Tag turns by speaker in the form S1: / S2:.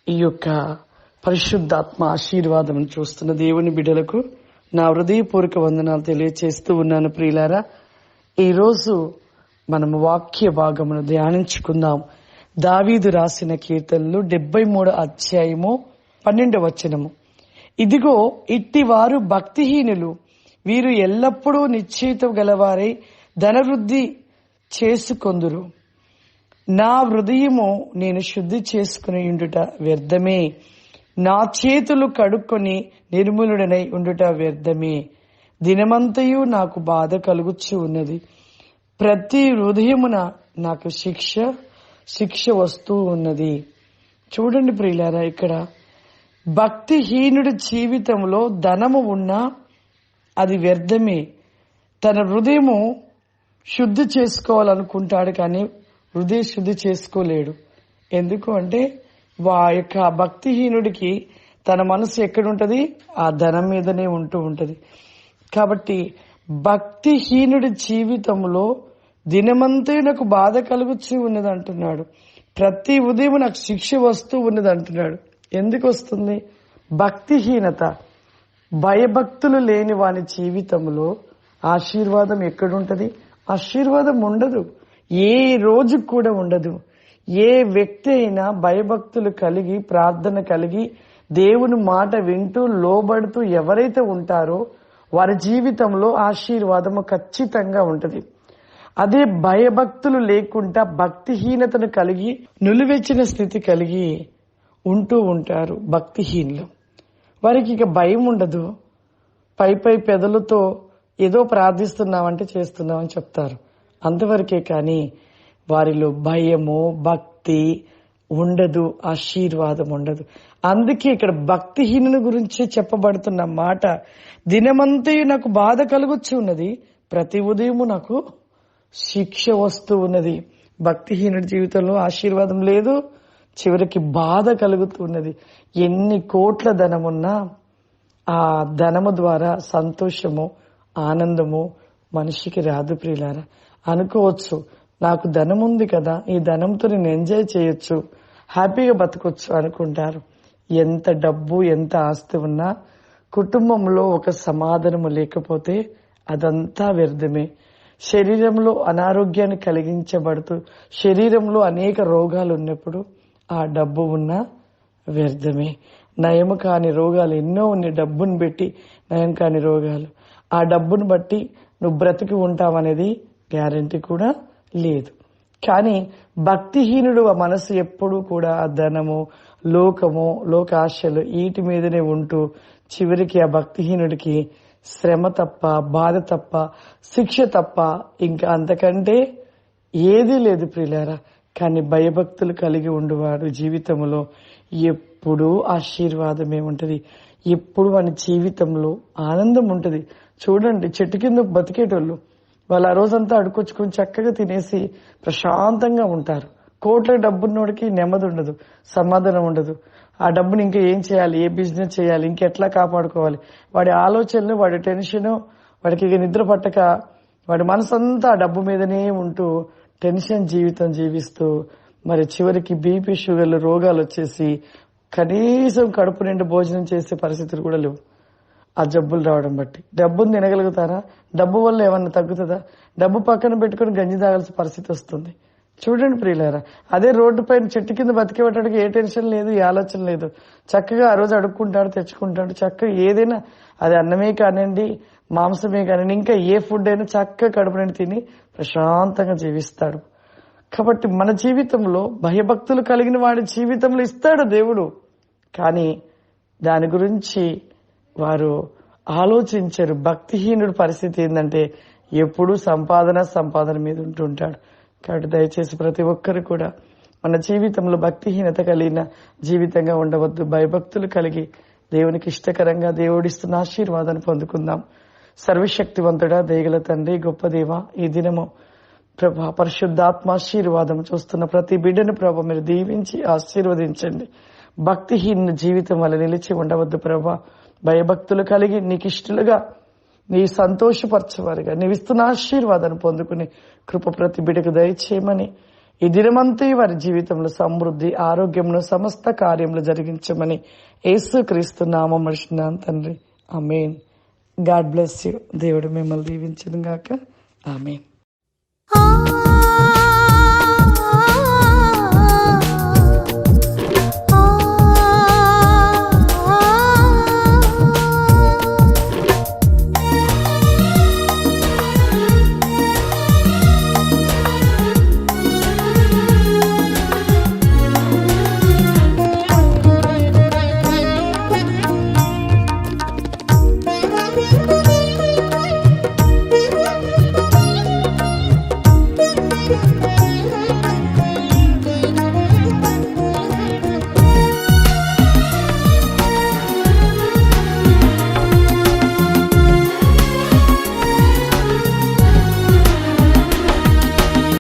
S1: ఈ యొక్క పరిశుద్ధాత్మ ఆశీర్వాదం చూస్తున్న దేవుని బిడ్డలకు నా హృదయపూర్వక వందనాలు తెలియచేస్తూ ఉన్నాను. ప్రియులారా, ఈరోజు మనము వాక్య భాగమును ధ్యానించుకుందాం. దావీదు రాసిన కీర్తనలు 73 అధ్యాయము 12వ వచనము. ఇదిగో ఇట్టి వారు భక్తిహీనులు, వీరు ఎల్లప్పుడూ నిశ్చయిత గలవారై ధనవృద్ధి చేసుకొందురు. నా హృదయము నేను శుద్ధి చేసుకుని ఉండుట వ్యర్థమే, నా చేతులు కడుక్కొని నిర్మలుడనై ఉండుట వ్యర్థమే. దినమంతయు నాకు బాధ కలుగుచూ ఉన్నది, ప్రతి హృదయమున నాకు శిక్ష వస్తూ ఉన్నది. చూడండి ప్రియులారా, ఇక్కడ భక్తిహీనుడి జీవితంలో ధనము ఉన్నా అది వ్యర్థమే. తన హృదయము శుద్ధి చేసుకోవాలనుకుంటాడు, కానీ హృదయ శుద్ధి చేసుకోలేడు. ఎందుకు అంటే యొక్క భక్తిహీనుడికి తన మనసు ఎక్కడుంటది? ఆ ధనం మీదనే ఉంటది. కాబట్టి భక్తిహీనుడి జీవితంలో దినమంతా నాకు బాధ కలుగుతూ ఉన్నది అంటున్నాడు. ప్రతి ఉదయం నాకు శిక్ష వస్తూ ఉన్నది అంటున్నాడు. ఎందుకు వస్తుంది? భక్తిహీనత. భయభక్తులు లేని వాని జీవితంలో ఆశీర్వాదం ఎక్కడుంటది? ఆశీర్వాదం ఉండదు, ఏ రోజు కూడా ఉండదు. ఏ వ్యక్తి అయినా భయభక్తులు కలిగి, ప్రార్థన కలిగి, దేవుని మాట వింటూ లోబడుతూ ఎవరైతే ఉంటారో వారి జీవితంలో ఆశీర్వాదము ఖచ్చితంగా ఉంటది. అదే భయభక్తులు లేకుండా భక్తిహీనతను కలిగి నులివెచ్చిన స్థితి కలిగి ఉంటూ ఉంటారు భక్తిహీనులు. వారికి ఇక భయం ఉండదు. పై పెదలతో ఏదో ప్రార్థిస్తున్నామంటే చేస్తున్నామని చెప్తారు, అంతవరకే. కానీ వారిలో భయము, భక్తి ఉండదు, ఆశీర్వాదం ఉండదు. అందుకే ఇక్కడ భక్తిహీనుని గురించి చెప్పబడుతున్న మాట, దినమంతయు నాకు బాధ కలుగుచు ఉన్నది, ప్రతి ఉదయము నాకు శిక్ష వస్తూ ఉన్నది. భక్తిహీనుడి జీవితంలో ఆశీర్వాదం లేదు, చివరికి బాధ కలుగుతున్నది. ఎన్ని కోట్ల ధనమున్నా ఆ ధనము ద్వారా సంతోషము, ఆనందము మనిషికి రాదు. ప్రియులారా, అనుకోవచ్చు నాకు ధనం ఉంది కదా, ఈ ధనంతో నేను ఎంజాయ్ చేయొచ్చు, హ్యాపీగా బతకొచ్చు అనుకుంటారు. ఎంత డబ్బు, ఎంత ఆస్తి ఉన్నా కుటుంబంలో ఒక సమాధానము లేకపోతే అదంతా వ్యర్థమే. శరీరంలో అనారోగ్యాన్ని కలిగించబడుతూ శరీరంలో అనేక రోగాలు ఉన్నప్పుడు ఆ డబ్బు ఉన్నా వ్యర్థమే. నయము కాని రోగాలు ఎన్నో ఉన్నాయి, డబ్బును పెట్టి నయం కాని రోగాలు. ఆ డబ్బును బట్టి నువ్వు బ్రతికి ఉంటావనేది గ్యారంటీ కూడా లేదు. కానీ భక్తిహీనుడు ఆ మనసు ఎప్పుడూ కూడా ఆ ధనము, లోకము, లోకాశలు వీటి మీదనే ఉంటూ చివరికి ఆ భక్తిహీనుడికి శ్రమ తప్ప, బాధ తప్ప, శిక్ష తప్ప ఇంకా అంతకంటే ఏదీ లేదు ప్రియులారా. కానీ భయభక్తులు కలిగి ఉండేవాడు జీవితంలో ఎప్పుడూ ఆశీర్వాదమే ఉంటది, ఎప్పుడు వాని జీవితంలో ఆనందం ఉంటది. చూడండి, చెట్టు కింద బతికేటోళ్ళు వాళ్ళు ఆ రోజంతా అడుకొచ్చుకొని చక్కగా తినేసి ప్రశాంతంగా ఉంటారు. కోట్ల డబ్బున్నోడికి నెమ్మది ఉండదు, సమాధానం ఉండదు. ఆ డబ్బుని ఇంకా ఏం చేయాలి, ఏ బిజినెస్ చేయాలి, ఇంకెట్లా కాపాడుకోవాలి, వాడి ఆలోచనలు, వాడి టెన్షన్, వాడికి ఇక నిద్ర పట్టక వాడి మనసు అంతా ఆ డబ్బు మీదనే ఉంటూ టెన్షన్ జీవితం జీవిస్తూ మరి చివరికి బీపీ, షుగర్లు, రోగాలు వచ్చేసి కనీసం కడుపు నిండా భోజనం చేసే పరిస్థితులు కూడా లేవు ఆ జబ్బులు రావడం బట్టి. డబ్బును తినగలుగుతారా? డబ్బు వల్ల ఏమన్నా తగ్గుతుందా? డబ్బు పక్కన పెట్టుకుని గంజి తాగాల్సిన పరిస్థితి వస్తుంది. చూడండి ప్రియులారా, అదే రోడ్డు పైన చెట్టు కింద బతికేవాడికి ఏ టెన్షన్ లేదు, ఏ ఆలోచన లేదు. చక్కగా ఆ రోజు అడుక్కుంటాడు, తెచ్చుకుంటాడు. చక్కగా ఏదైనా, అది అన్నమే కానివ్వండి, మాంసమే కానివ్వండి, ఇంకా ఏ ఫుడ్ అయినా చక్కగా కడుపు నిండి తిని ప్రశాంతంగా జీవిస్తాడు. కాబట్టి మన జీవితంలో భయభక్తులు కలిగిన వాడి జీవితంలో ఇస్తాడు దేవుడు. కానీ దాని గురించి వారు ఆలోచించరు. భక్తిహీనుడి పరిస్థితి ఏంటంటే ఎప్పుడూ సంపాదన మీద ఉంటుంటాడు. కాబట్టి దయచేసి ప్రతి ఒక్కరు కూడా మన జీవితంలో భక్తిహీనత కలిగిన జీవితంగా ఉండవద్దు. భయభక్తులు కలిగి దేవునికి ఇష్టకరంగా దేవుడిస్తున్న ఆశీర్వాదాన్ని పొందుకుందాం. సర్వశక్తివంతుడా, దయగల తండ్రి, గొప్ప దేవ, ఈ దినము ప్రభా పరిశుద్ధాత్మాశీర్వాదం చూస్తున్న ప్రతి బిడ్డను ప్రభా మీరు దీవించి ఆశీర్వదించండి. భక్తిహీన జీవితం వల్ల నిలిచి ఉండవద్దు ప్రభా. భయభక్తులు కలిగి నీకు ఇష్టలుగా, నీ సంతోషపరచవారిగా నీవిస్తున్న ఆశీర్వాదాన్ని పొందుకుని కృప ప్రతి బిడ్డకు దయచేయమని ఈ దినమంతా వారి జీవితంలో సమృద్ధి, ఆరోగ్యమును, సమస్త కార్యములు జరిగించమని యేసుక్రీస్తు నామం అడిచినాను తండ్రి. ఆమేన్. God bless you. దేవుడు మిమ్మల్ని దీవించును గాక. ఆమేన్.